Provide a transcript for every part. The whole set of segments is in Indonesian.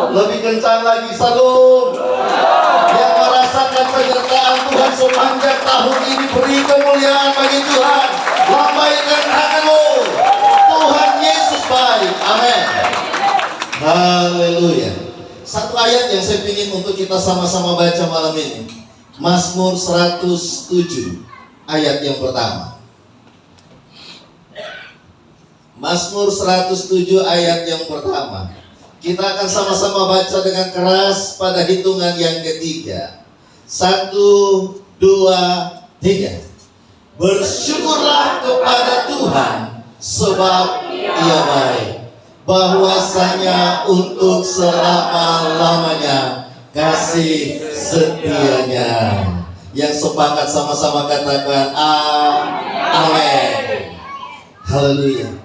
Lebih kencang lagi, salam. Yang merasakan penyertaan Tuhan sepanjang tahun ini, beri kemuliaan bagi Tuhan. Lambaikan tanganmu. Tuhan Yesus baik. Amin. Haleluya. Satu ayat yang saya ingin untuk kita sama-sama baca malam ini. Mazmur 107 ayat yang pertama. Mazmur 107 ayat yang pertama. Kita akan sama-sama baca dengan keras pada hitungan yang ketiga. 1, 2, 3. Bersyukurlah kepada Tuhan sebab Ia baik. Bahwasanya untuk selama-lamanya kasih setianya. Yang sepakat sama-sama katakan amin. Haleluya.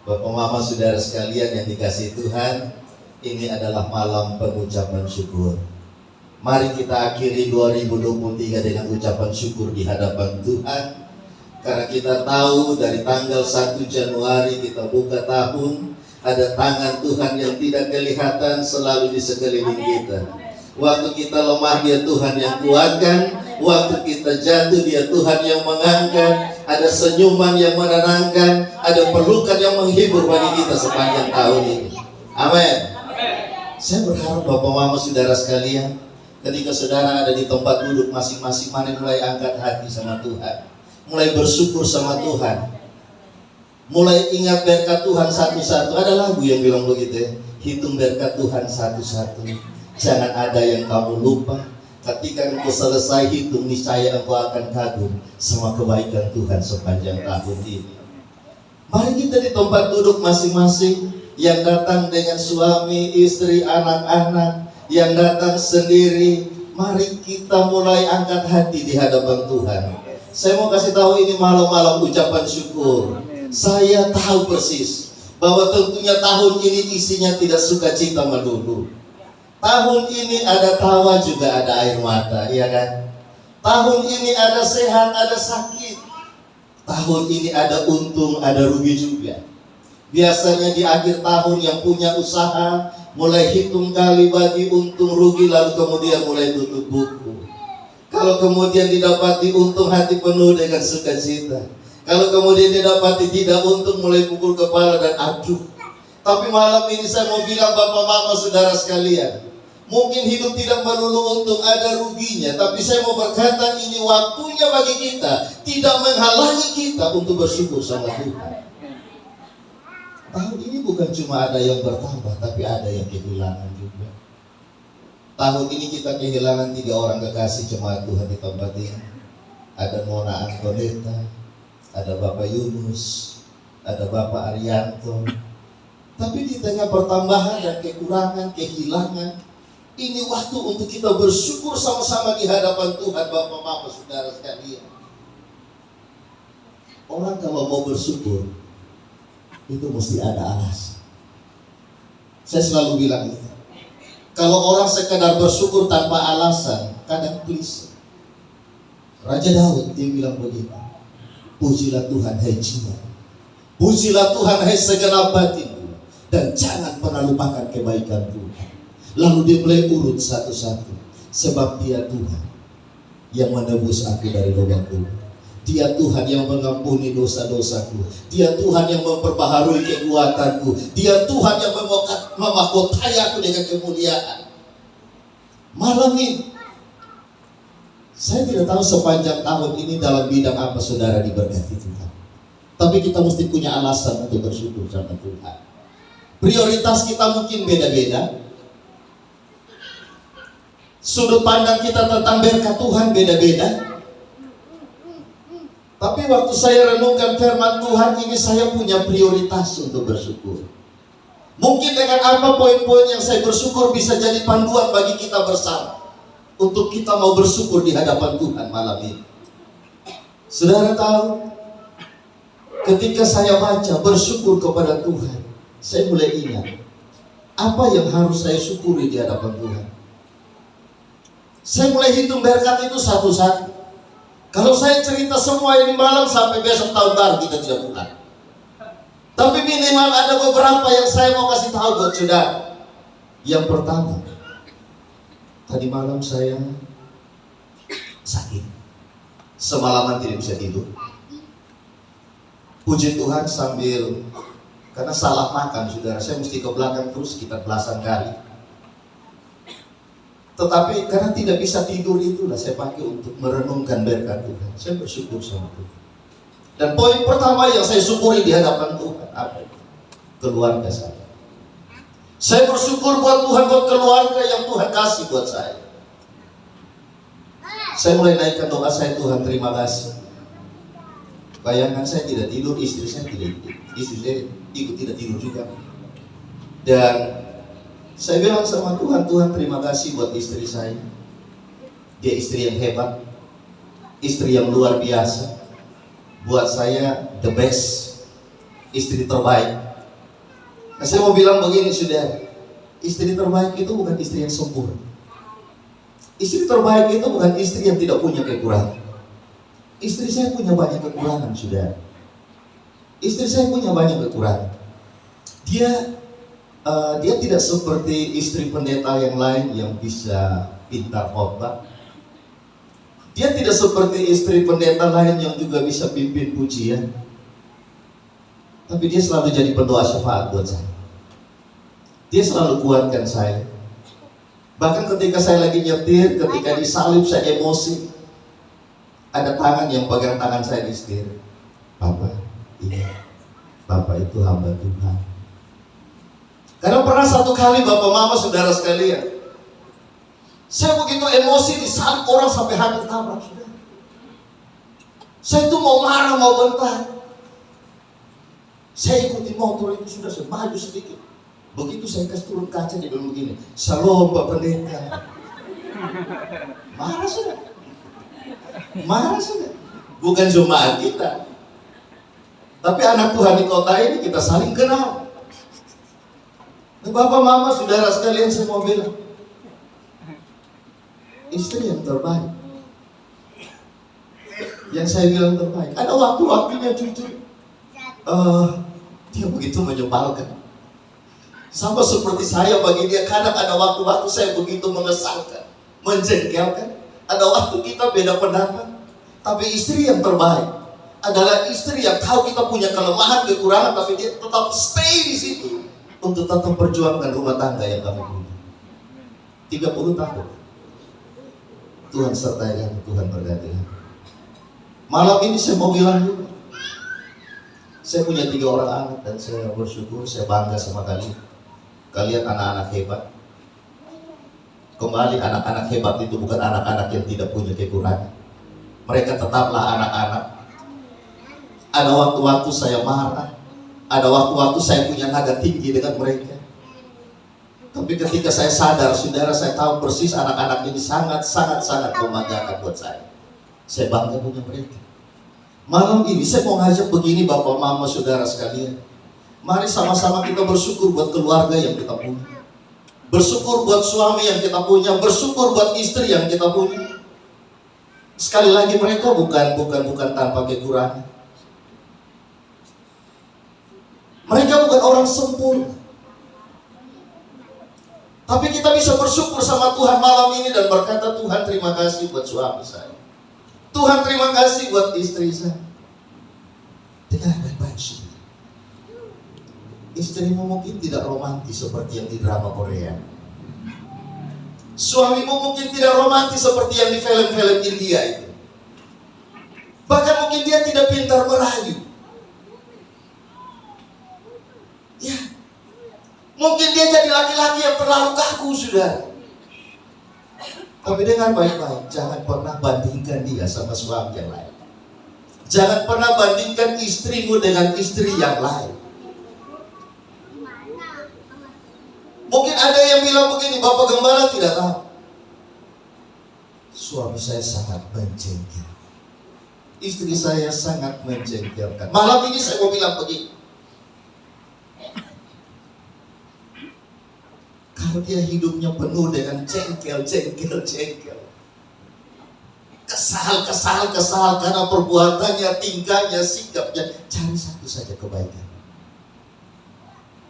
Bapak Mama Saudara sekalian yang dikasihi Tuhan, ini adalah malam pengucapan syukur. Mari kita akhiri 2023 dengan ucapan syukur di hadapan Tuhan. Karena kita tahu dari tanggal 1 Januari kita buka tahun, ada tangan Tuhan yang tidak kelihatan selalu di sekeliling kita. Waktu kita lemah, Dia Tuhan yang kuatkan. Waktu kita jatuh, Dia Tuhan yang mengangkat. Ada senyuman yang menenangkan, ada pelukan yang menghibur bagi kita sepanjang tahun ini. Amin. Saya berharap Bapak Mama Saudara sekalian, ketika saudara ada di tempat duduk masing-masing, mari mulai angkat hati sama Tuhan. Mulai bersyukur sama Tuhan. Mulai ingat berkat Tuhan satu-satu. Ada lagu yang bilang begitu ya, hitung berkat Tuhan satu-satu. Jangan ada yang kamu lupa. Ketika engkau selesai hitung, niscaya engkau akan kagum sama kebaikan Tuhan sepanjang tahun ini. Mari kita di tempat duduk masing-masing, yang datang dengan suami, istri, anak-anak, yang datang sendiri, mari kita mulai angkat hati di hadapan Tuhan. Saya mau kasih tahu ini malam-malam ucapan syukur. Saya tahu persis bahwa tentunya tahun ini isinya tidak sukacita melulu. Tahun ini ada tawa juga ada air mata, iya kan? Tahun ini ada sehat, ada sakit. Tahun ini ada untung, ada rugi juga. Biasanya di akhir tahun yang punya usaha mulai hitung kali bagi untung rugi, lalu kemudian mulai tutup buku. Kalau kemudian didapati untung, hati penuh dengan sukacita. Kalau kemudian didapati tidak untung, mulai pukul kepala dan aduh. Tapi malam ini saya mau bilang Bapak Mama Saudara sekalian, mungkin hidup tidak melulu untung, ada ruginya. Tapi saya mau berkata ini waktunya bagi kita, tidak menghalangi kita untuk bersyukur sama Tuhan. Tahun ini bukan cuma ada yang bertambah, tapi ada yang kehilangan juga. Tahun ini kita kehilangan 3 orang kekasih jemaat Tuhan di tempat ini. Ada Nona Antoneta, ada Bapak Yunus, ada Bapak Arianto. Tapi di tengah pertambahan dan kekurangan, kehilangan, ini waktu untuk kita bersyukur sama-sama di hadapan Tuhan. Bapak Mama Saudara sekalian, orang kalau mau bersyukur itu mesti ada alasan. Saya selalu bilang itu. Kalau orang sekadar bersyukur tanpa alasan, kadang klise. Raja Daud dia bilang begitu, pujilah Tuhan hai jiwa, pujilah Tuhan hai segenap batinku, dan jangan pernah lupakan kebaikan Tuhan. Lalu dia mulai urut satu-satu. Sebab Dia Tuhan yang menebus aku dari lubang kubur, Dia Tuhan yang mengampuni dosa-dosaku, Dia Tuhan yang memperbaharui kekuatanku, Dia Tuhan yang memahkotai aku dengan kemuliaan. Malam ini saya tidak tahu sepanjang tahun ini dalam bidang apa saudara diberkati Tuhan, tapi kita mesti punya alasan untuk bersyukur sama Tuhan. Prioritas kita mungkin beda-beda, sudut pandang kita tentang berkat Tuhan beda-beda. Tapi waktu saya renungkan firman Tuhan ini, saya punya prioritas untuk bersyukur. Mungkin dengan apa poin-poin yang saya bersyukur bisa jadi panduan bagi kita bersama untuk kita mau bersyukur di hadapan Tuhan malam ini. Saudara tahu, ketika saya baca bersyukur kepada Tuhan, saya mulai ingat apa yang harus saya syukuri di hadapan Tuhan. Saya mulai hitung berkat itu satu-satu. Kalau saya cerita semua ini malam, sampai besok tahun baru kita tidak pulang. Tapi minimal ada beberapa yang saya mau kasih tahu buat saudara. Yang pertama, tadi malam saya sakit. Semalaman tidak bisa tidur. Puji Tuhan sambil, karena salah makan saudara, saya mesti ke belakang terus sekitar belasan kali. Tetapi karena tidak bisa tidur itulah saya pakai untuk merenungkan berkat Tuhan. Saya bersyukur sama Tuhan. Dan poin pertama yang saya syukuri di hadapan Tuhan apa itu? Keluarga saya. Saya bersyukur buat Tuhan, buat keluarga yang Tuhan kasih buat saya. Saya mulai naikkan doa saya, Tuhan terima kasih. Bayangkan saya tidak tidur, istri saya tidak tidur. Istri saya ikut tidak tidur juga. Dan saya bilang sama Tuhan, Tuhan terima kasih buat istri saya. Dia istri yang hebat, istri yang luar biasa. Buat saya the best, istri terbaik. Nah, saya mau bilang begini saudara, istri terbaik itu bukan istri yang sempurna. Istri terbaik itu bukan istri yang tidak punya kekurangan. Istri saya punya banyak kekurangan saudara. Istri saya punya banyak kekurangan. Dia tidak seperti istri pendeta yang lain yang bisa pintar khotbah. Dia tidak seperti istri pendeta lain yang juga bisa pimpin pujian. Tapi dia selalu jadi pendoa syafaat buat saya. Dia selalu kuatkan saya. Bahkan ketika saya lagi nyetir, ketika disalib saya emosi, ada tangan yang pegang tangan saya di setir. Papa, iya, Bapak itu hamba Tuhan. Karena pernah satu kali Bapak Mama saudara sekalian, saya begitu emosi disalib orang sampai hampir tabrak saudara. Saya itu mau marah, mau bentak. Saya ikuti motor itu sudah, saya maju sedikit. Begitu saya kasih turun kaca, dia bilang begini, "Shalom Pak Pendeta." Marah sudah. Marah sudah. Bukan jemaat kita, tapi anak Tuhan di kota ini kita saling kenal. Nah, Bapak Mama saudara sekalian, saya mau bilang, istri yang terbaik. Yang saya bilang terbaik. Ada waktu-waktunya jujur, dia begitu menyebalkan. Sama seperti saya bagi dia, kadang ada waktu-waktu saya begitu mengesalkan, menjengkelkan. Ada waktu kita beda pendapat. Tapi istri yang terbaik adalah istri yang tahu kita punya kelemahan, kekurangan, tapi dia tetap stay di situ untuk tetap perjuangkan rumah tangga yang kami punya. 30 tahun. Tuhan sertai kami, Tuhan berkati. Malam ini saya mau bilang juga, saya punya 3 orang anak dan saya bersyukur, saya bangga sama kalian. Kalian anak-anak hebat. Kembali, anak-anak hebat itu bukan anak-anak yang tidak punya kekurangan. Mereka tetaplah anak-anak. Ada waktu-waktu saya marah, ada waktu-waktu saya punya nada tinggi dengan mereka. Tapi ketika saya sadar, saudara, saya tahu persis anak-anak ini sangat membanggakan buat saya. Saya bangga punya mereka. Malam ini saya mau ngajak begini Bapak Mama saudara sekalian. Mari sama-sama kita bersyukur buat keluarga yang kita punya. Bersyukur buat suami yang kita punya, bersyukur buat istri yang kita punya. Sekali lagi mereka bukan tanpa kekurangan. Mereka bukan orang sempurna. Tapi kita bisa bersyukur sama Tuhan malam ini dan berkata, Tuhan terima kasih buat suami saya. Tuhan terima kasih buat istri saya. Dengar baik-baik saudara. Istrimu mungkin tidak romantis seperti yang di drama Korea. Suamimu mungkin tidak romantis seperti yang di film-film India itu. Bahkan mungkin dia tidak pintar merayu. Ya, mungkin dia jadi laki-laki yang terlalu kaku sudah. Tapi dengar baik-baik, jangan pernah bandingkan dia sama suami yang lain. Jangan pernah bandingkan istrimu dengan istri yang lain. Mungkin ada yang bilang begini, Bapak Gembala tidak tahu. Suami saya sangat menjengkel. Istri saya sangat menjengkelkan. Malam ini saya mau bilang begini. Kalau dia hidupnya penuh dengan jengkel. Kesal karena perbuatannya, tingkahnya, sikapnya. Cari satu saja kebaikan.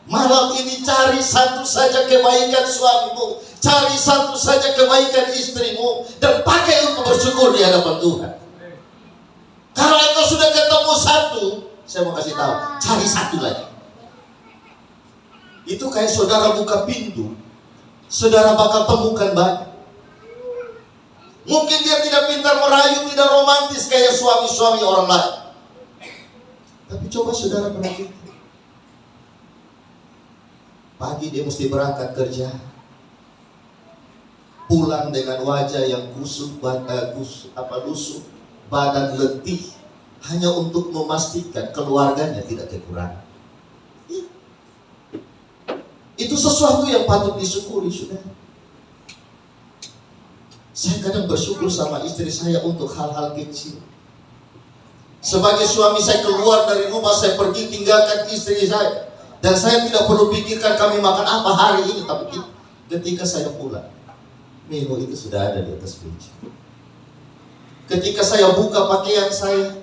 Malam ini cari satu saja kebaikan suamimu, cari satu saja kebaikan istrimu, dan pakai untuk bersyukur di hadapan Tuhan. Kalau engkau sudah ketemu satu, saya mau kasih tahu, cari satu lagi. Itu kayak saudara buka pintu, saudara bakal temukan banyak. Mungkin dia tidak pintar merayu, tidak romantis kayak suami-suami orang lain. Tapi coba saudara perhatikan. Pagi dia mesti berangkat kerja, pulang dengan wajah yang lusuh, badan letih, hanya untuk memastikan keluarganya tidak kekurangan. Itu sesuatu yang patut disyukuri, saudara. Saya kadang bersyukur sama istri saya untuk hal-hal kecil. Sebagai suami, saya keluar dari rumah, saya pergi tinggalkan istri saya. Dan saya tidak perlu pikirkan kami makan apa hari ini. Tapi ketika saya pulang, menu itu sudah ada di atas meja. Ketika saya buka pakaian saya,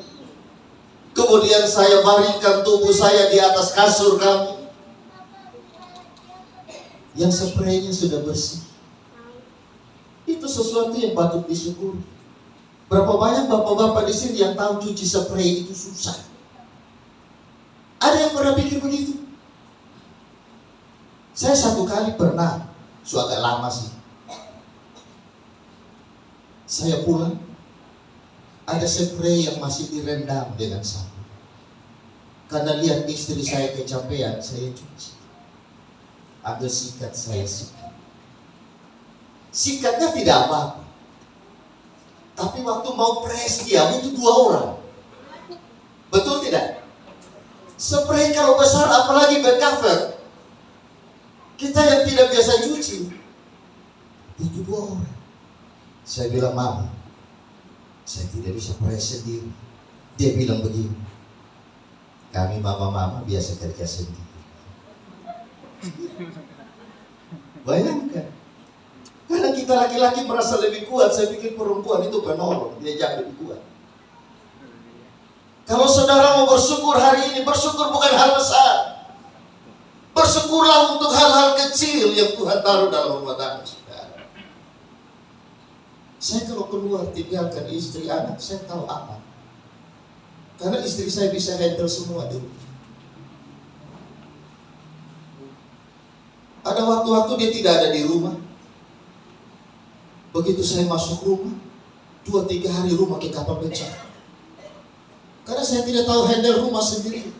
kemudian saya baringkan tubuh saya di atas kasur kami, yang spraynya sudah bersih. Itu sesuatu yang patut disyukuri. Berapa banyak bapak-bapak di sini yang tahu cuci spray itu susah? Ada yang pernah pikir begitu? Saya satu kali pernah, agak lama sih. Saya pulang, ada spray yang masih direndam dengan sabun. Karena lihat istri saya kecapean, saya cuci. Ada sikat, saya sikat. Sikatnya tidak apa-apa. Tapi waktu mau press dia butuh 2 orang. Betul tidak? Spray kalau besar apalagi bercover. Kita yang tidak biasa cuci, butuh 2 orang. Saya bilang, Mama, saya tidak bisa press sendiri. Dia bilang begini, kami mama-mama biasa kerja sendiri. Bayangkan, karena kita laki-laki merasa lebih kuat, saya pikir perempuan itu penolong, dia jauh lebih kuat. Kalau saudara mau bersyukur hari ini, bersyukur bukan hal besar. Bersyukurlah untuk hal-hal kecil yang Tuhan taruh dalam rumah tangga saudara. Saya kalau keluar tinggalkan istri anak, saya tahu apa. Karena istri saya bisa handle semua dulu. Ada waktu-waktu dia tidak ada di rumah. Begitu saya masuk rumah, 2-3 hari rumah kayak kapal pecah. Karena saya tidak tahu handle rumah sendiri.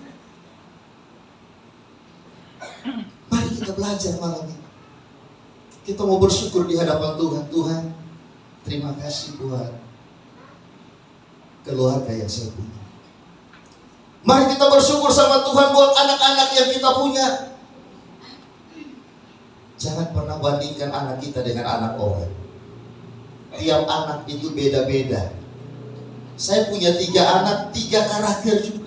Mari kita belajar malam ini. Kita mau bersyukur di hadapan Tuhan. Tuhan, terima kasih buat keluarga yang saya punya. Mari kita bersyukur sama Tuhan buat anak-anak yang kita punya. Jangan pernah bandingkan anak kita dengan anak orang. Tiap anak itu beda-beda. Saya punya 3 anak, 3 karakter juga.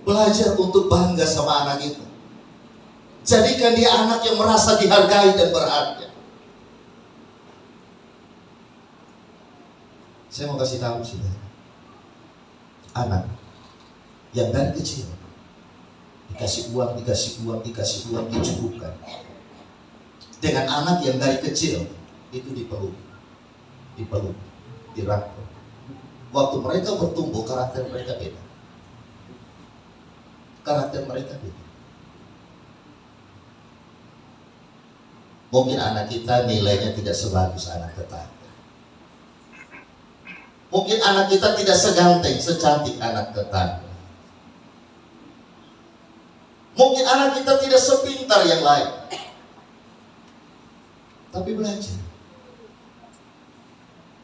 Belajar untuk bangga sama anak itu. Jadikan dia anak yang merasa dihargai dan berharga. Saya mau kasih tahu saudara, anak yang dari kecil dikasih uang, dicukupkan. Dengan anak yang dari kecil itu dipeluk, dirangkul. Waktu mereka bertumbuh, karakter mereka beda. Mungkin anak kita nilainya tidak sebagus anak tetangga. Mungkin anak kita tidak seganteng, secantik anak tetangga. Mungkin anak kita tidak sepintar yang lain. Tapi belajar.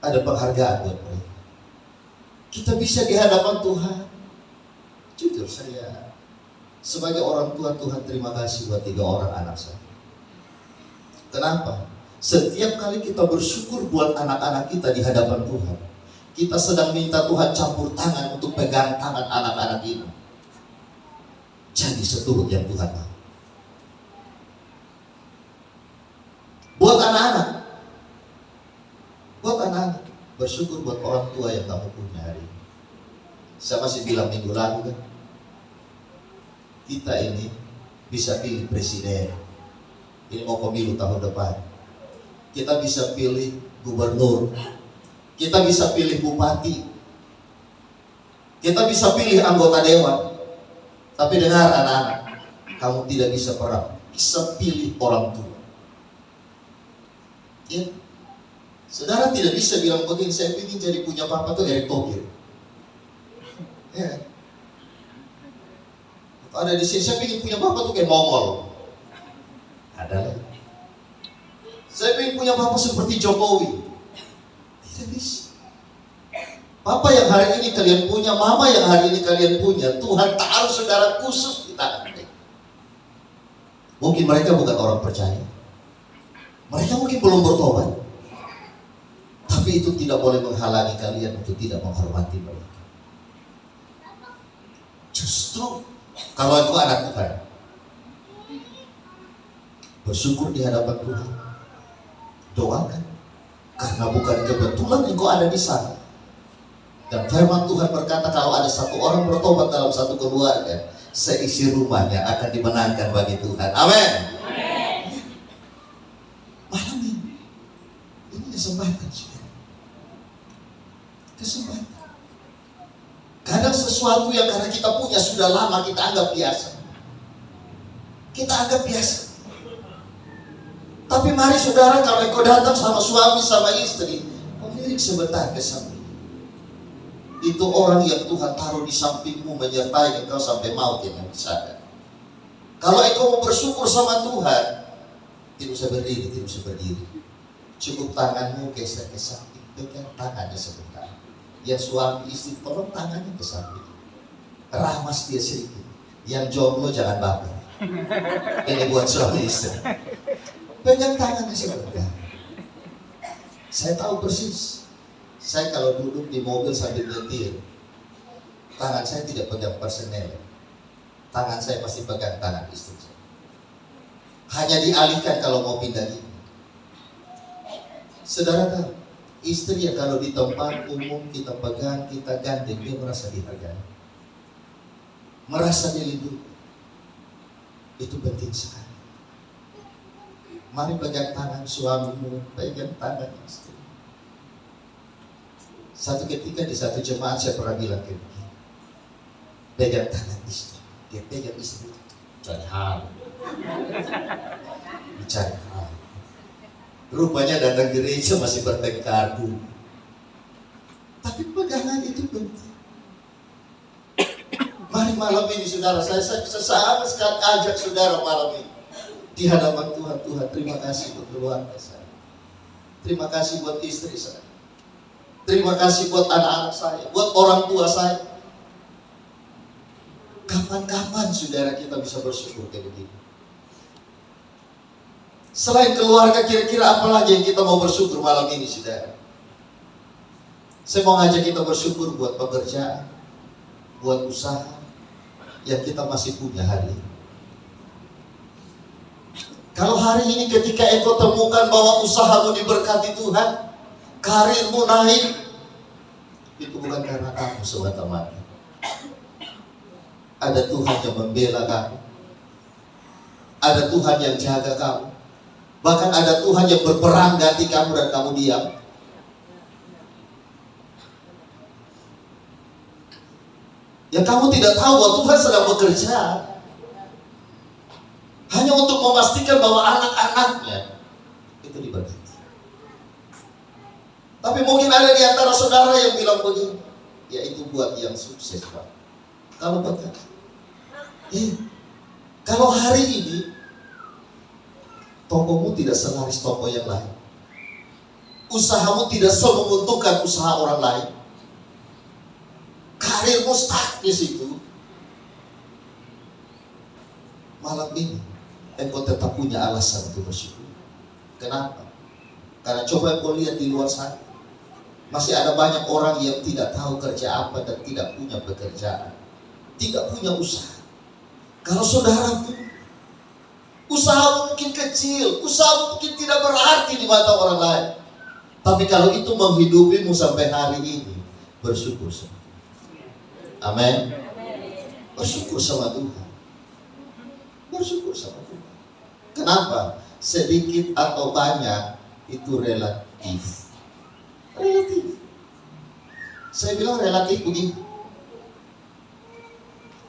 Ada penghargaan buat mereka. Kita bisa di hadapan Tuhan. Jujur saya, sebagai orang tua, Tuhan terima kasih buat 3 orang anak saya. Kenapa? Setiap kali kita bersyukur buat anak-anak kita di hadapan Tuhan, kita sedang minta Tuhan campur tangan untuk pegang tangan anak-anak ini. Jadi seturut yang Tuhan mau. Buat anak-anak, bersyukur buat orang tua yang kamu punya hari ini. Saya masih bilang minggu lalu kan, kita ini bisa pilih presiden. Ini mau pemilu tahun depan. Kita bisa pilih gubernur. Kita bisa pilih bupati. Kita bisa pilih anggota dewan. Tapi dengar anak-anak, kamu tidak bisa pernah bisa pilih orang tua. Ya. Saudara tidak bisa bilang begini, saya ingin jadi punya papa tuh Erick Thohir. Ya. Ada di sini, saya ingin punya papa tuh kayak Mongol. Ada. Saya ingin punya papa seperti Jokowi. Tidak bisa. Papa yang hari ini kalian punya, mama yang hari ini kalian punya, Tuhan taruh saudara khusus di tangan. Mungkin mereka bukan orang percaya. Mereka mungkin belum bertobat. Tapi itu tidak boleh menghalangi kalian untuk tidak menghormati mereka. Justru kalau itu anak Tuhan, bersyukur di hadapan Tuhan, doakan, karena bukan kebetulan engkau ada di sana. Dan firman Tuhan berkata, kalau ada satu orang bertobat dalam satu keluarga, seisi rumahnya akan dimenangkan bagi Tuhan. Amin. Malam ini kesempatan, kesempatan. Kadang sesuatu yang karena kita punya sudah lama kita anggap biasa. Kita anggap biasa. Tapi mari saudara, kalau engkau datang sama suami sama istri, kau lirik sebentar ke samping. Itu orang yang Tuhan taruh di sampingmu menyertai engkau sampai maut yang sadar. Kalau engkau mau bersyukur sama Tuhan, tidak usah berdiri, tidak usah berdiri. Cukup tanganmu geser ke samping, pegang tangannya sebentar. Yang suami istri tolong tangannya ke samping, ramas dia sedikit. Yang jomblo jangan baper. Ini buat suami istri. Pegang tangannya sebentar. Saya tahu persis. Saya kalau duduk di mobil sambil nyetir, tangan saya tidak pegang persnel. Tangan saya pasti pegang tangan istri saya. Hanya dialihkan kalau mau pindah gini. Saudara tahu, istri ya kalau di tempat umum kita pegang, kita gandeng, dia merasa dihargai, merasa dilindungi. Itu penting sekali. Mari pegang tangan suamimu, pegang tangan istri. Satu ketika di satu jemaat saya pernah bilang kayak begini, pegang tangan istri, dia pegang istri, cari hal, dicari hal. Rupanya datang gereja masih bertengkar dulu. Tapi pegangan itu penting. Mari malam ini saudara, saya sesaat sekali ajak saudara malam ini di hadapan Tuhan. Tuhan, terima kasih buat keluarga saya. Terima kasih buat istri saya. Terima kasih buat anak-anak saya, buat orang tua saya. Kapan-kapan saudara kita bisa bersyukur kayak begini? Selain keluarga, kira-kira apa lagi yang kita mau bersyukur malam ini, saudara? Saya mau ngajak kita bersyukur buat pekerjaan, buat usaha yang kita masih punya hari ini. Kalau hari ini ketika engkau temukan bahwa usahamu diberkati Tuhan, karirmu naik, itu bukan karena kamu semata-mata. Ada Tuhan yang membela kamu, ada Tuhan yang jaga kamu, bahkan ada Tuhan yang berperang ganti kamu dan kamu diam. Yang kamu tidak tahu bahwa Tuhan sedang bekerja hanya untuk memastikan bahwa anak-anaknya itu diberkati. Tapi mungkin ada di antara saudara yang bilang begini, ya itu buat yang sukses, Pak. Kalau betul, kalau hari ini tokomu tidak selaris toko yang lain, usahamu tidak menguntungkan usaha orang lain, karirmu stuck di situ, malam ini engkau tetap punya alasan untuk bersyukur. Kenapa? Karena coba engkau lihat di luar sana, masih ada banyak orang yang tidak tahu kerja apa dan tidak punya pekerjaan, tidak punya usaha. Kalau saudara pun usaha mungkin kecil, usaha mungkin tidak berarti di mata orang lain, tapi kalau itu menghidupimu sampai hari ini, bersyukur sama Tuhan. Amin. Bersyukur sama Tuhan. Bersyukur sama Tuhan. Kenapa? Sedikit atau banyak itu relatif. Relatif. Saya bilang relatif begini.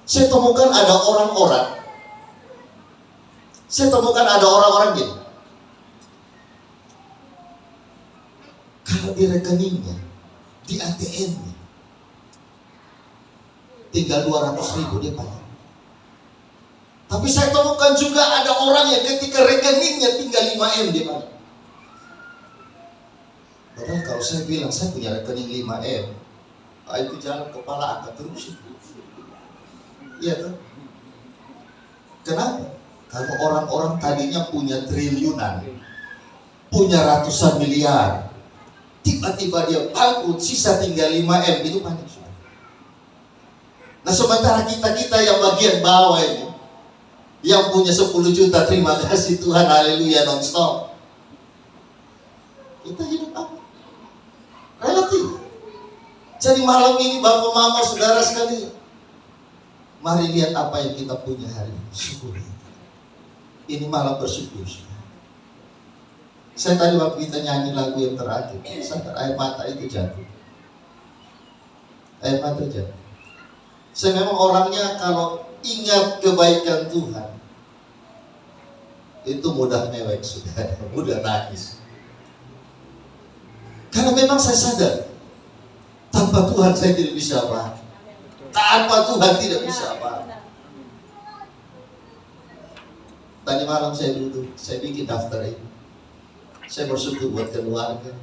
Saya temukan ada orang-orang gini. Kalau di rekeningnya, di ATM-nya, tinggal 200.000 dia pakai. Tapi saya temukan juga ada orang yang ketika rekeningnya tinggal 5M dia pakai. Padahal kalau saya bilang saya punya rekening 5M, itu jalan kepala angkat terus itu. Iya kan? Kenapa? Kalau orang-orang tadinya punya triliunan, punya ratusan miliar, tiba-tiba dia bangkrut, sisa tinggal 5M, itu panik. Nah sementara kita yang bagian bawah ini, yang punya 10 juta, terima kasih Tuhan, haleluya, non-stop. Kita hidup apa? Relatif. Jadi malam ini Bapak, Mama, Saudara sekalian, mari lihat apa yang kita punya hari ini. Syukur. Ini malam bersyukur. Saya tadi waktu kita nyanyi lagu yang terakhir, sadar air mata itu jatuh. Air mata jatuh. Saya memang orangnya kalau ingat kebaikan Tuhan, itu mudah mewek, sudah, mudah nangis. Karena memang saya sadar, tanpa Tuhan saya tidak bisa apa. Tanpa Tuhan tidak bisa apa. Tadi malam saya duduk, saya bikin daftar ini. Saya bersyukur buat keluarga,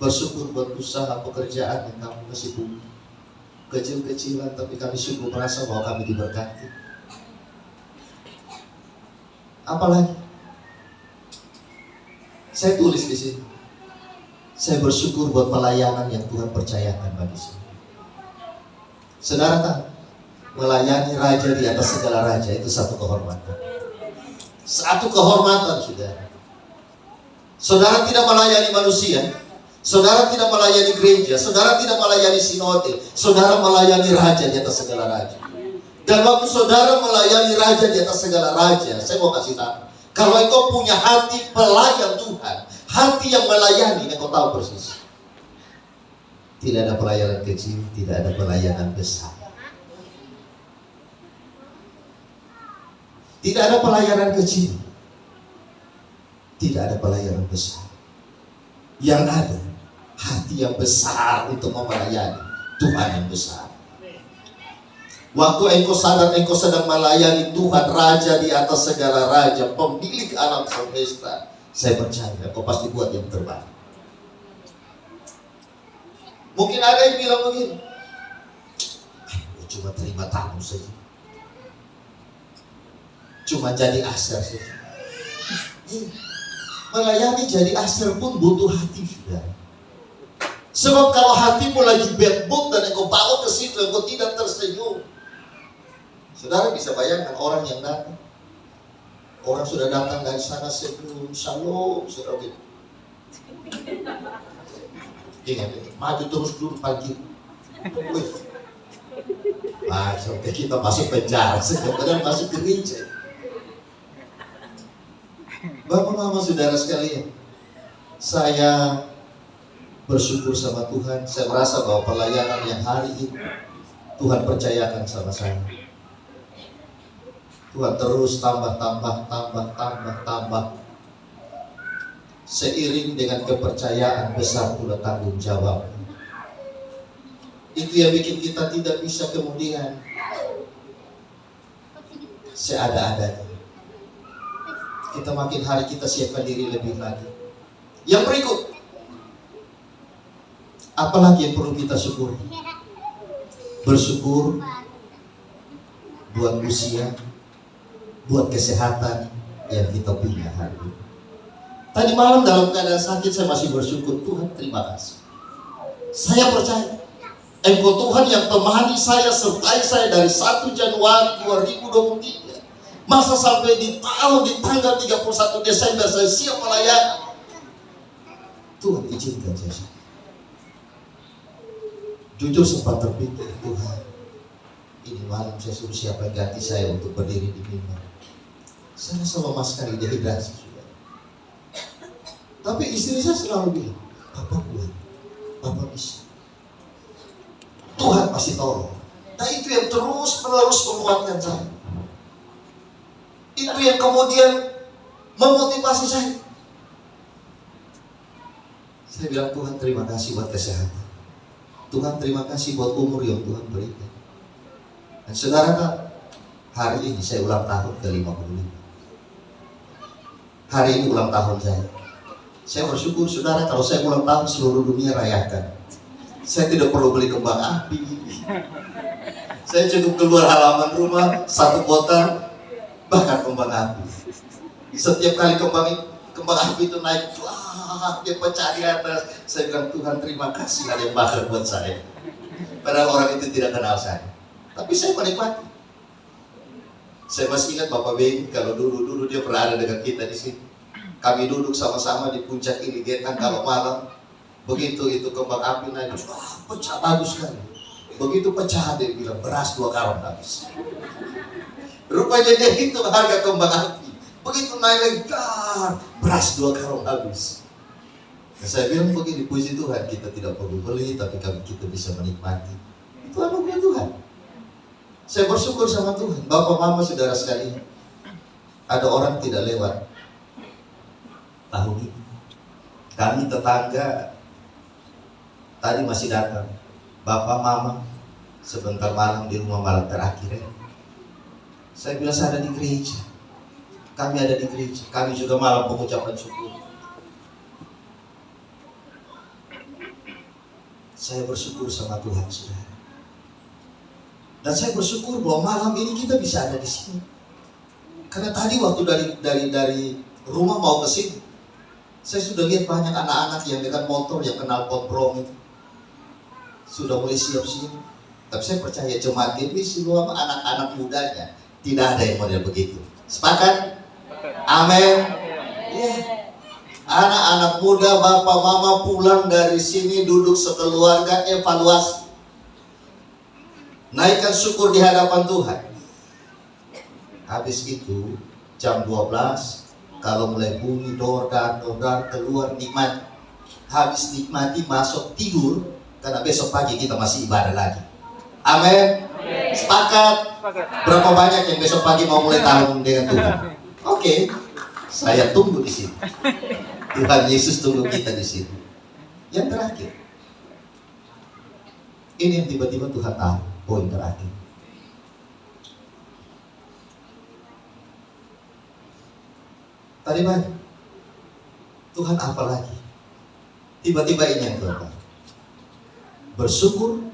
bersyukur buat usaha pekerjaan yang kamu kasih bumi. Kecil-kecilan, tapi kami sungguh merasa bahwa kami diberkati. Apalagi? Saya tulis di sini. Saya bersyukur buat pelayanan yang Tuhan percayakan bagi saya. Saudara tahu, melayani raja di atas segala raja itu satu kehormatan. Satu kehormatan, saudara. Saudara tidak melayani manusia, saudara tidak melayani gereja, saudara tidak melayani sinode, saudara melayani raja di atas segala raja. Dan waktu saudara melayani raja di atas segala raja, saya mau kasih tahu, kalau engkau punya hati pelayan Tuhan, hati yang melayani, engkau tahu persis. Tidak ada pelayanan kecil, tidak ada pelayanan besar. Tidak ada pelayanan kecil, tidak ada pelayanan besar. Yang ada hati yang besar untuk melayani Tuhan yang besar. Waktu engkau sadar engkau sedang melayani Tuhan, Raja di atas segala raja, pemilik alam semesta, saya percaya engkau pasti buat yang terbaik. Mungkin ada yang bilang begini, cuma terima tamu saja, cuma jadi asar saja. Melayani jadi asar pun butuh hati, saudara. Sebab kalau hatimu lagi bad mood dan engkau bawa ke situ, engkau tidak tersenyum. Saudara bisa bayangkan orang yang datang. Orang sudah datang dari sana sebelum shalom, saudara gitu. Ingat, maju terus dulu pagi. Sampai kita masuk penjara, sekarang masuk gereja. Bapak, Mama, Saudara sekalian, saya bersyukur sama Tuhan. Saya merasa bahwa pelayanan yang hari ini Tuhan percayakan sama saya, Tuhan terus tambah. Seiring dengan kepercayaan besar pula tanggung jawab. Itu yang bikin kita tidak bisa kemudian seada-adanya. Kita makin hari kita siapkan diri lebih lagi. Yang berikut, apalagi yang perlu kita syukuri? Bersyukur buat usia, buat kesehatan yang kita punya hari ini. Tadi malam dalam keadaan sakit saya masih bersyukur, Tuhan terima kasih. Saya percaya Engkau Tuhan yang temani saya, sertai saya dari 1 Januari 2023. Masa sampai di tanggal 31 Desember saya siap melayani. Tuhan izinkan saya. Jujur sempat terpikir, Tuhan, ini malam saya suruh siapa yang ganti saya untuk berdiri di mimbar. Saya rasa lemah sekali, dehidrasi sudah. Tapi istri saya selalu bilang, Papa kuat, Papa bisa. Tuhan pasti tolong. Nah itu yang terus menerus menguatkan saya. Itu yang kemudian memotivasi saya. Saya bilang, Tuhan terima kasih buat kesehatan. Tuhan terima kasih buat umur yang Tuhan berikan. Dan saudara, hari ini saya ulang tahun ke-55. Hari ini ulang tahun saya. Saya bersyukur saudara, kalau saya ulang tahun seluruh dunia rayakan. Saya tidak perlu beli kembang api. Saya cukup keluar halaman rumah, satu kotak, bakar kembang api. Setiap kali kembang api itu naik, wah, dia pecah di atas. Saya bilang, Tuhan terima kasih ada yang bakar buat saya. Padahal orang itu tidak kenal saya. Tapi saya menikmati. Saya masih ingat Bapak Beng, kalau dulu dia pernah ada dengan kita di sini. Kami duduk sama-sama di puncak Iligetan kalau malam. Begitu itu kembang api naik, wah, pecah bagus sekali. Begitu pecah dia bilang, beras 2 karung habis. Rupanya dia hitung harga kembang api. Begitu naik lagi, beras 2 karung habis. Nah, saya bilang begini, puji Tuhan, kita tidak perlu beli, tapi kita bisa menikmati. Itu anugerah Tuhan. Saya bersyukur sama Tuhan. Bapak, Mama, saudara sekalian, ada orang tidak lewat tahun ini. Kami tetangga tadi masih datang. Bapak, Mama, sebentar malam di rumah malam terakhir ya. Saya bilang saya ada di gereja. Kami ada di gereja. Kami juga malam pengucapan syukur. Saya bersyukur sama Tuhan, saudara. Dan saya bersyukur bahwa malam ini kita bisa ada di sini. Karena tadi waktu dari rumah mau ke sini, saya sudah lihat banyak anak-anak yang dengan motor yang kenal pot brom itu sudah mulai siap-siap. Tapi saya percaya jemaat ini semua anak-anak mudanya tidak ada yang model begitu. Sepakat? Amin. Ya. Anak-anak muda, bapak mama pulang dari sini duduk sekeluarga evaluasi. Naikkan syukur di hadapan Tuhan. Habis itu jam 12 kalau mulai bunyi dor-dar keluar nikmati. Habis nikmati masuk tidur karena besok pagi kita masih ibadah lagi. Amin. Sepakat? Berapa banyak yang besok pagi mau mulai tahun dengan Tuhan? Oke. Saya tunggu di sini. Tuhan Yesus tunggu kita di sini. Yang terakhir. Ini yang tiba-tiba Tuhan tahu. Poin terakhir. Tadi banyak. Tuhan apa lagi? Tiba-tiba ini yang Tuhan tahu. Bersyukur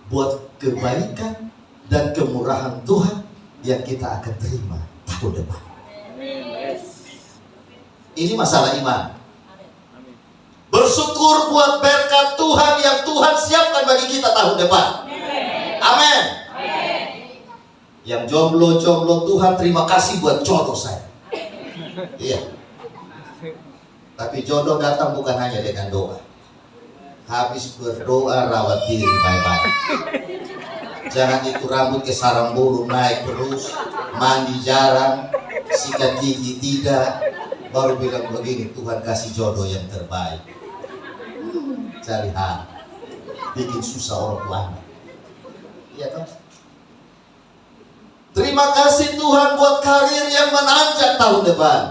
buat kebaikan dan kemurahan Tuhan yang kita akan terima tahun depan. Ini masalah iman. Bersyukur buat berkat Tuhan yang Tuhan siapkan bagi kita tahun depan. Amin. Yang jomblo Tuhan terima kasih buat jodoh saya. Iya. Tapi jodoh datang bukan hanya dengan doa. Habis berdoa rawat diri baik-baik. Jangan itu rambut ke sarang burung naik terus, mandi jarang, sikat gigi tidak, baru bilang begini, Tuhan kasih jodoh yang terbaik. Cari hal, bikin susah orang tuanya. Iya kan? Terima kasih Tuhan buat karir yang menanjak tahun depan.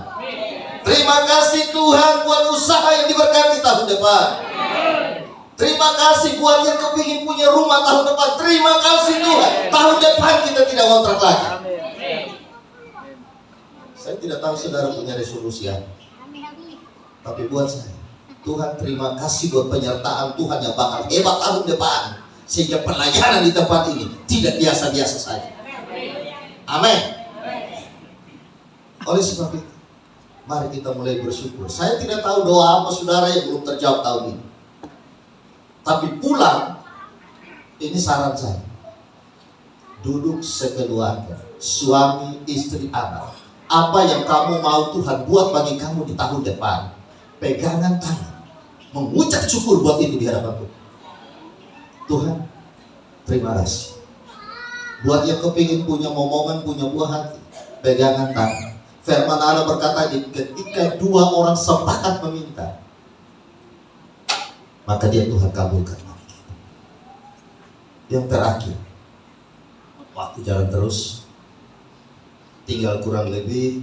Terima kasih Tuhan buat usaha yang diberkati tahun depan. Terima kasih buat yang kepingin punya rumah tahun depan. Terima kasih Tuhan. Tahun depan kita tidak kontrak lagi. Saya tidak tahu saudara punya resolusi ya. Tapi buat saya, Tuhan terima kasih buat penyertaan Tuhan yang bakal hebat tahun depan. Sehingga pelayanan di tempat ini tidak biasa-biasa saja. Amin. Oleh sebab itu, mari kita mulai bersyukur. Saya tidak tahu doa apa saudara yang belum terjawab tahun ini. Tapi pulang, ini saran saya. Duduk sekeluarga, suami, istri, anak. Apa yang kamu mau Tuhan buat bagi kamu di tahun depan. Pegangan tangan. Mengucap syukur buat itu di hadapan Tuhan. Tuhan, terima kasih. Buat yang kepingin punya momongan, punya buah hati, pegangan tangan. Firman Allah berkata, ketika dua orang sepakat meminta, maka dia Tuhan kabulkan. Yang terakhir, waktu jalan terus, tinggal kurang lebih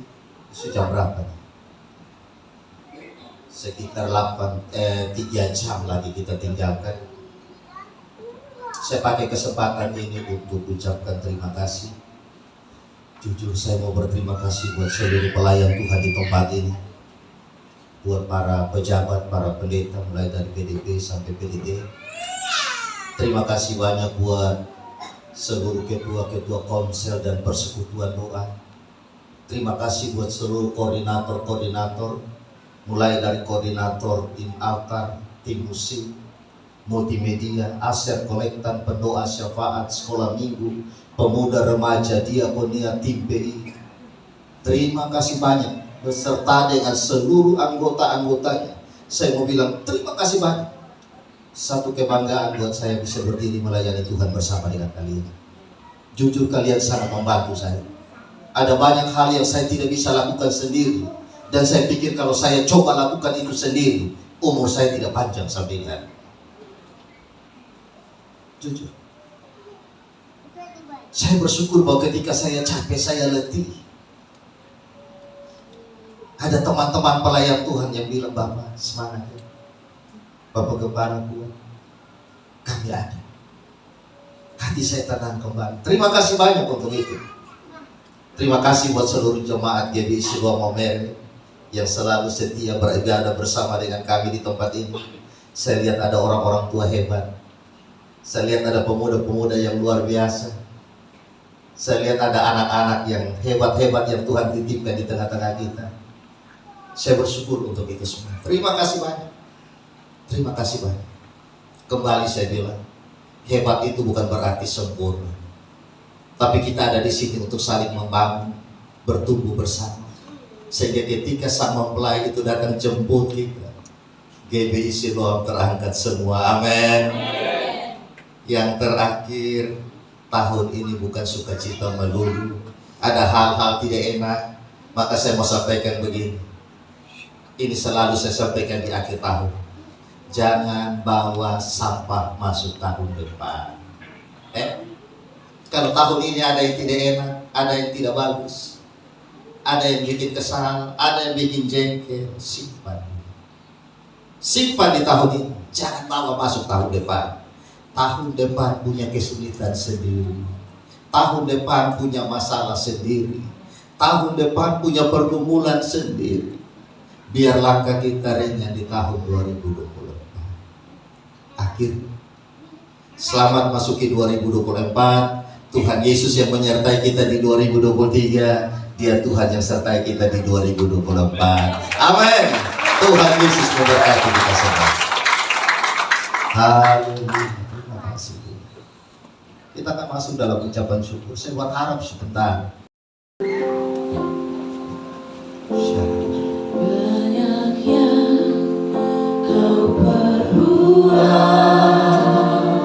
sejam berapa? Sekitar 3 jam lagi kita tinggalkan. Saya pakai kesempatan ini untuk ucapkan terima kasih. Jujur saya mau berterima kasih buat seluruh pelayan Tuhan di tempat ini, buat para pejabat, para pendeta mulai dari PDP sampai PDD. Terima kasih banyak buat seluruh ketua-ketua komsel dan persekutuan doa. Terima kasih buat seluruh koordinator-koordinator, mulai dari koordinator tim altar, tim musik, multimedia, aset kolektan, pendoa syafaat, sekolah minggu, pemuda remaja, diakonia, tim BI. Terima kasih banyak beserta dengan seluruh anggota-anggotanya. Saya mau bilang terima kasih banyak. Satu kebanggaan buat saya bisa berdiri melayani Tuhan bersama dengan kalian. Jujur kalian sangat membantu saya. Ada banyak hal yang saya tidak bisa lakukan sendiri, dan saya pikir kalau saya coba lakukan itu sendiri, umur saya tidak panjang sampai hari. Jujur, saya bersyukur bahwa ketika saya capek, saya letih, ada teman-teman pelayan Tuhan yang bilang, Bapak semangat ya, Bapak Gembala kuat, kami ada. Hati saya tenang kembali. Terima kasih banyak untuk itu. Terima kasih buat seluruh jemaat GBI Siloam Maumere yang selalu setia beribadah bersama dengan kami di tempat ini. Saya lihat ada orang-orang tua hebat. Saya lihat ada pemuda-pemuda yang luar biasa. Saya lihat ada anak-anak yang hebat-hebat yang Tuhan titipkan di tengah-tengah kita. Saya bersyukur untuk itu semua. Terima kasih banyak. Terima kasih banyak. Kembali saya bilang, hebat itu bukan berarti sempurna, tapi kita ada di sini untuk saling membangun, bertumbuh bersama. Sehingga ketika sang mempelai itu datang jemput kita, GBI Siloam terangkat semua. Amin. Yang terakhir, tahun ini bukan sukacita melulu. Ada hal-hal tidak enak, maka saya mau sampaikan begini. Ini selalu saya sampaikan di akhir tahun. Jangan bawa sampah masuk tahun depan. Kalau tahun ini ada yang tidak enak, ada yang tidak bagus, ada yang bikin kesal, ada yang bikin jengkel, simpan. Simpan di tahun ini, jangan bawa masuk tahun depan. Tahun depan punya kesulitan sendiri. Tahun depan punya masalah sendiri. Tahun depan punya pergumulan sendiri. Biar langkah kita renyah di tahun 2024. Akhir, selamat masuki 2024. Tuhan Yesus yang menyertai kita di 2023. Dia Tuhan yang sertai kita di 2024. Amin. Tuhan Yesus memberkati kita semua. Haleluya. Terima kasih. Kita akan masuk dalam ucapan syukur. Saya berharap sebentar. Banyak yang kau perbuat. Amin.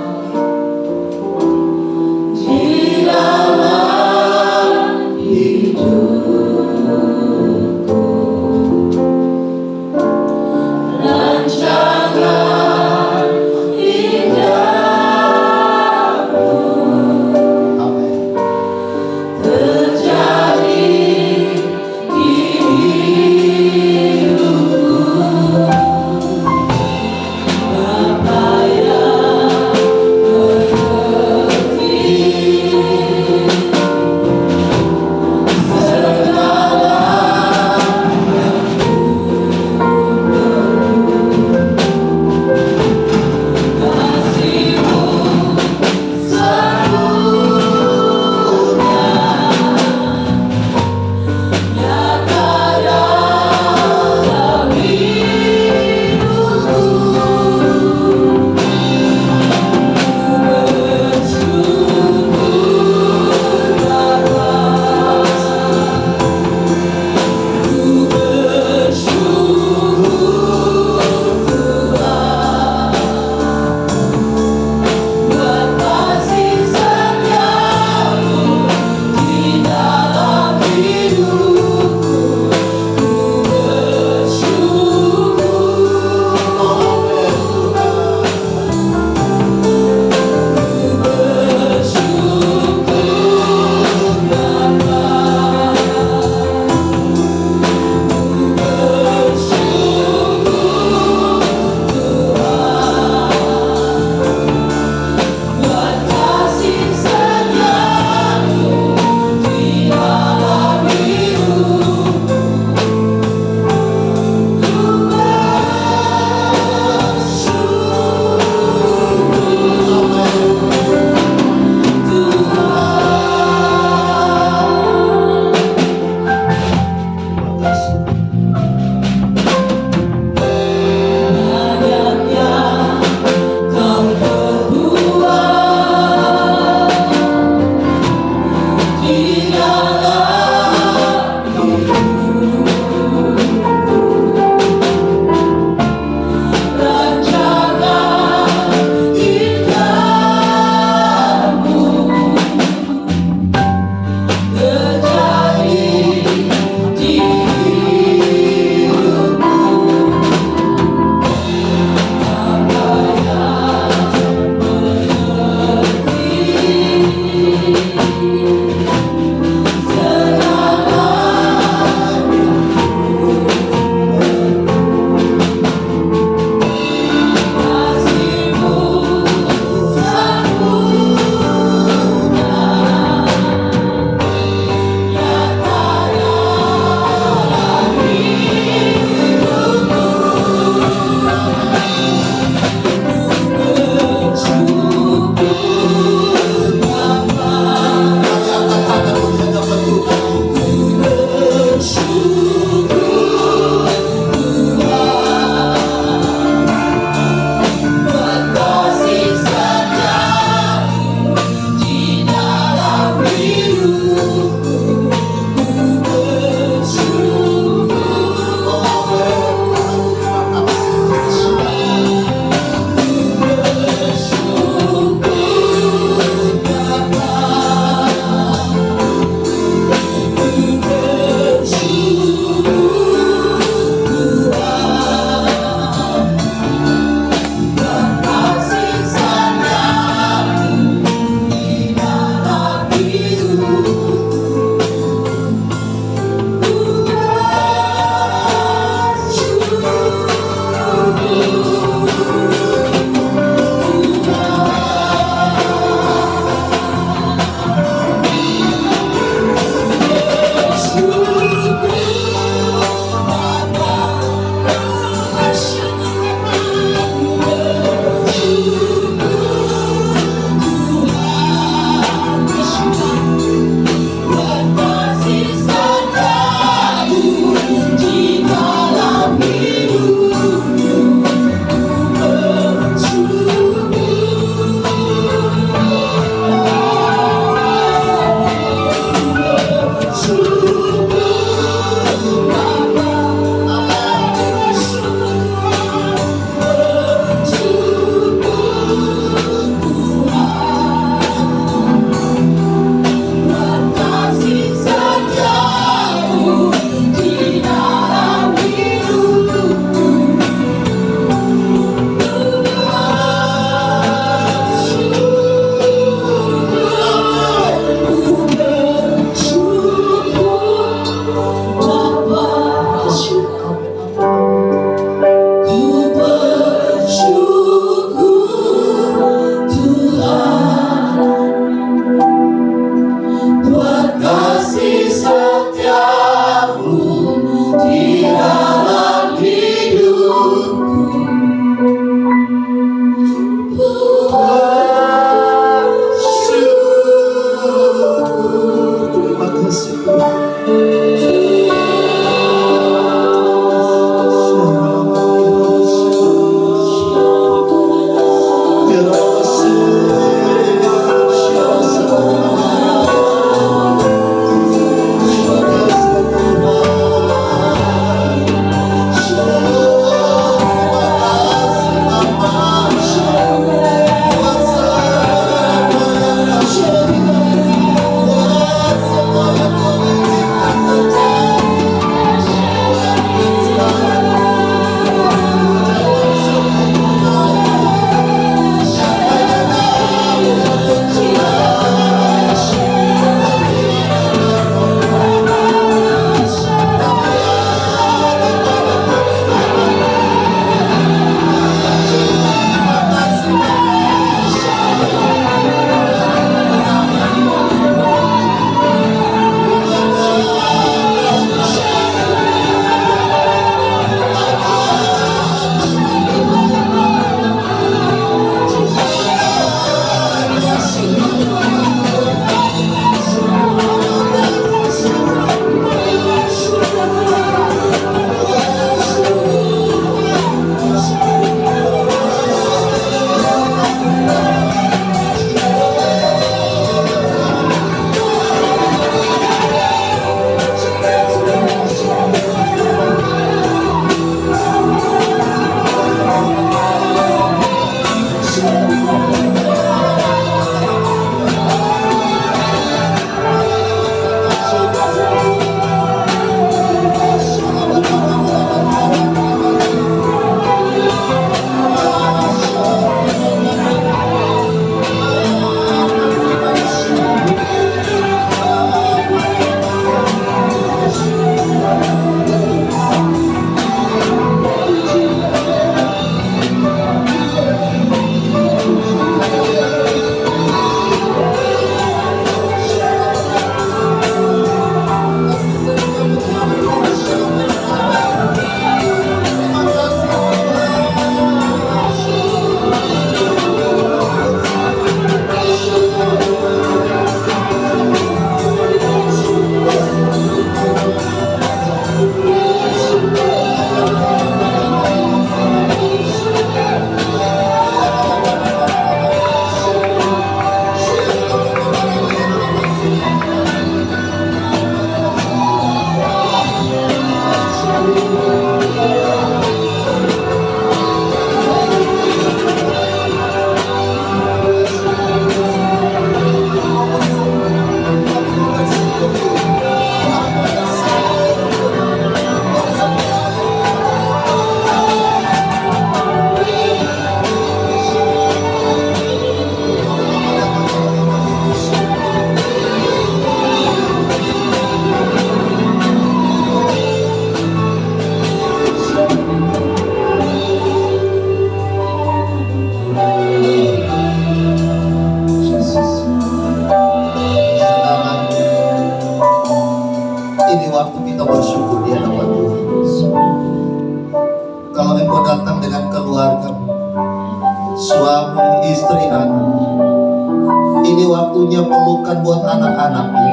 punya pelukan buat anak-anakmu.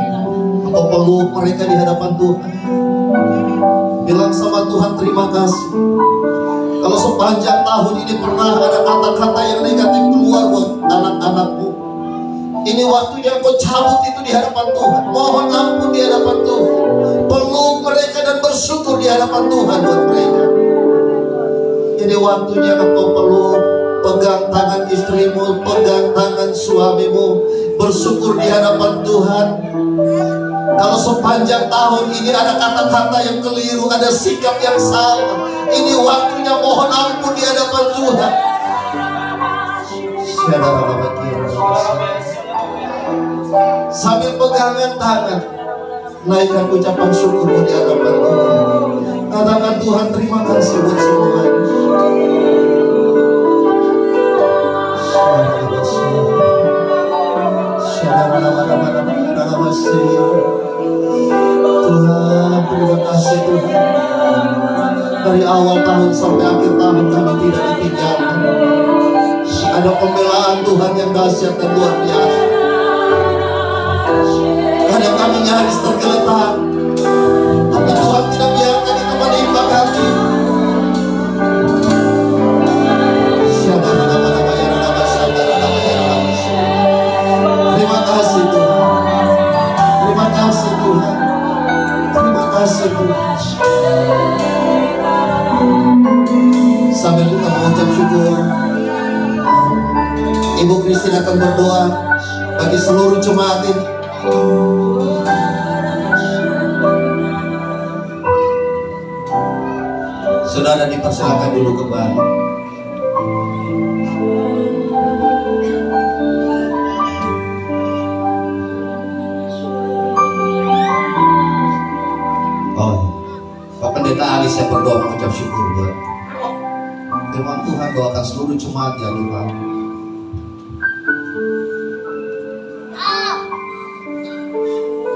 Engkau peluk mereka di hadapan Tuhan. Bilang sama Tuhan terima kasih. Kalau sepanjang tahun ini pernah ada kata-kata yang negatif keluar buat anak-anakmu, ini waktunya engkau cabut itu di hadapan Tuhan. Mohon ampun di hadapan Tuhan. Peluk mereka dan bersyukur di hadapan Tuhan buat mereka. Ini waktunya engkau peluk, pegang tangan istrimu, pegang tangan suamimu, bersyukur di hadapan Tuhan. Kalau sepanjang tahun ini ada kata-kata yang keliru, ada sikap yang salah, ini waktunya mohon ampun di hadapan Tuhan. Sambil pegangan tangan, naikkan ucapan syukur di hadapan Tuhan. Katakan Tuhan terima kasih buat semua. Tuhan, terima kasih Tuhan. Dari awal tahun sampai akhir tahun kami tidak ditinggalkan. Ada pembelaan Tuhan yang dahsyat dan luar biasa. Kadang kami nyaris tergeletak, tapi Tuhan tidak biarkan itu menimpa kami. Terima kasih Tuhan. Terima kasih Tuhan. Terima kasih Tuhan. Sambil kita mengucap syukur, Ibu Christine akan berdoa bagi seluruh jemaat ini. Saudara dipersilakan dulu kembali. Pak Pendeta Alis yang berdoa mengucap syukur buat firman Tuhan, doakan seluruh jemaat yang lupa.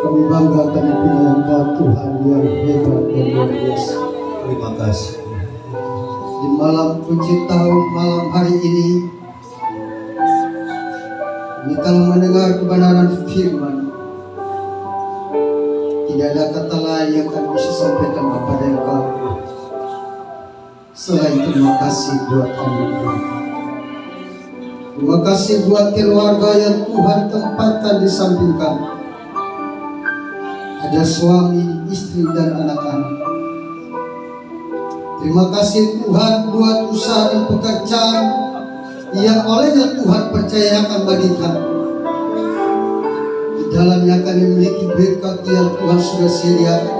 Kami bangga karena punya Engkau Tuhan yang hebat dan luar biasa. Terima kasih. Di malam kunci tahun, malam hari ini, kami telah mendengar kebenaran firman. Tidak ada kata lain yang kami bisa sampaikan kepada Engkau selain terima kasih buat kami. Terima kasih buat keluarga yang Tuhan tempatkan di samping kami. Ada suami, istri, dan anak-anak. Terima kasih Tuhan buat usaha dan pekerjaan yang olehnya Tuhan percayakan bagi kami. Di dalamnya kami memiliki berkat yang Tuhan sudah sediakan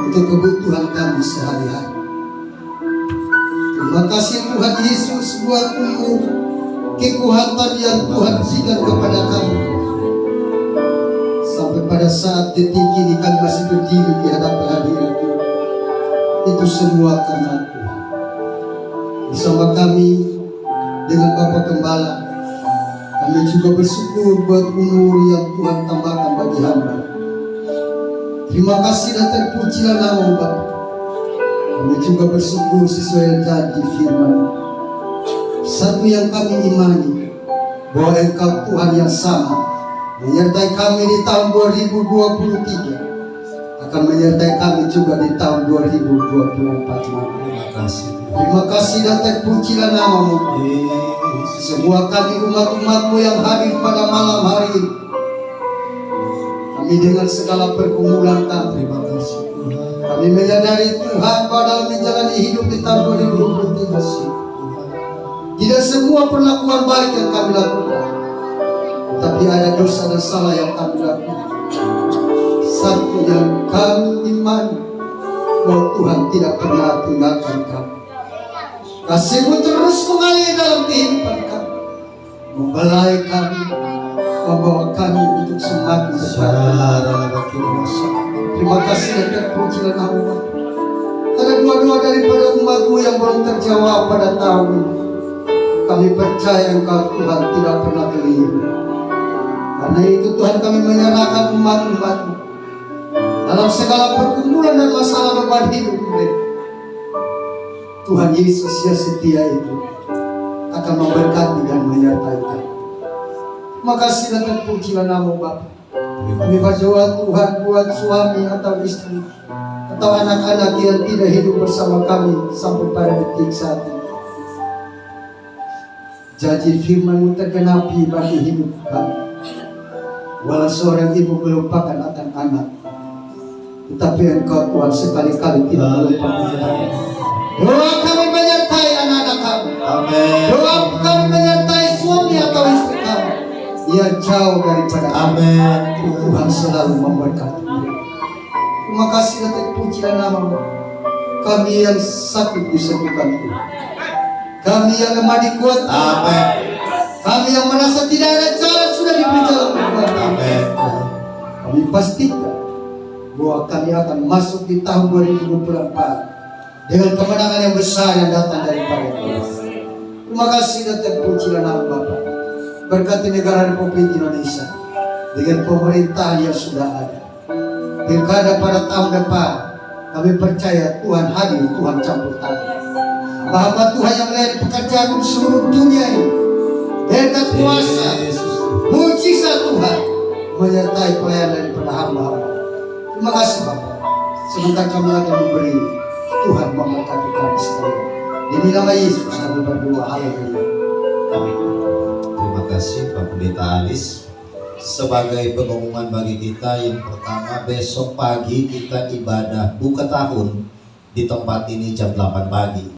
untuk kebutuhan kami sehari-hari. Terima kasih Tuhan Yesus buat umur kekuatan yang Tuhan berikan kepada kami. Sampai pada saat detik ini kami masih berdiri di hadapan hadirat Tuhan. Itu semua karena Tuhan. Bersama kami dengan Bapak Gembala, kami juga bersyukur buat umur yang Tuhan tambahkan bagi hamba. Terima kasih dan terpujilah nama Bapak. Kami juga bersyukur sesuai janji firman. Satu yang kami imani, bahwa Engkau Tuhan yang sama menyertai kami di tahun 2023, akan menyertai kami juga di tahun 2024. Terima kasih. Terima kasih dan terpujilah nama-Mu. Semua kami umat-umat-Mu yang hadir pada malam hari ini, kami dengan segala pergumulan kami, Terima kasih Tuhan. kami menyadari Tuhan pada menjalani hidup di tahun 2023. Tidak semua perlakuan baik yang kami lakukan, tapi ada dosa dan salah yang kami lakukan. Satu yang kami imani, bahwa Tuhan tidak pernah tinggalkan kami. Kasih-Mu terus mengalir dalam kehidupan kami, membelai kami, membawa kami untuk semakin dekat. Terima kasih dan terpujilah nama-Mu. Ada doa-doa daripada umat-Mu yang belum terjawab pada tahun ini. Kami percaya Engkau Tuhan tidak pernah keliru. Karena itu Tuhan kami menyerahkan umat-umat-Mu dalam segala pergumulan dan masalah beban hidup mereka. Tuhan Yesus yang setia itu akan memberkati dan menyertai kami. Makasih dan terpujilah nama Bapa. Terima Kami kasih. berdoa Tuhan buat suami atau istri atau anak-anak yang tidak hidup bersama kami sampai pada detik saat ini. Janji firman-Mu tergenapi bagi hidup kami. Walau seorang ibu melupakan akan anak, tetapi Engkau Tuhan sekali-kali tidak melupakan kami. Doa kami menyertai anak-anak kami. Amin. Doa kami menyertai suami atau istri kami yang jauh daripada kami. Amin. Tuhan selalu memberkati. Terima kasih dan terpuji dan nama-Mu. Kami yang sakit disembuhkan Tuhan. Kami yang lemah dikuatkan. Amin. Kami yang merasa tidak ada jalan sudah diberi jalan Tuhan. Amin. Kami pastikan bahwa kami akan masuk di tahun 2024 dengan kemenangan yang besar yang datang daripada Tuhan. Terima kasih dan terpuji dan nama Bapa. Berkati negara Republik Indonesia dengan pemerintahan yang sudah ada. Pilkada pada tahun depan, kami percaya Tuhan hadir, Tuhan campur tangan. Hamba Tuhan yang melayani pekerjaan di seluruh dunia ini, berkat kuasa, mujizat Tuhan menyertai pelayanan daripada hamba-hamba. Terima kasih Bapak. Sebentar kami akan memberi, Tuhan memberkati kami sekalian. Demi nama Yesus kami berdoa. Haleluya. Terima kasih Pak Pendeta Alis. Sebagai pengumuman bagi kita, yang pertama, besok pagi kita ibadah buka tahun di tempat ini jam 8 pagi.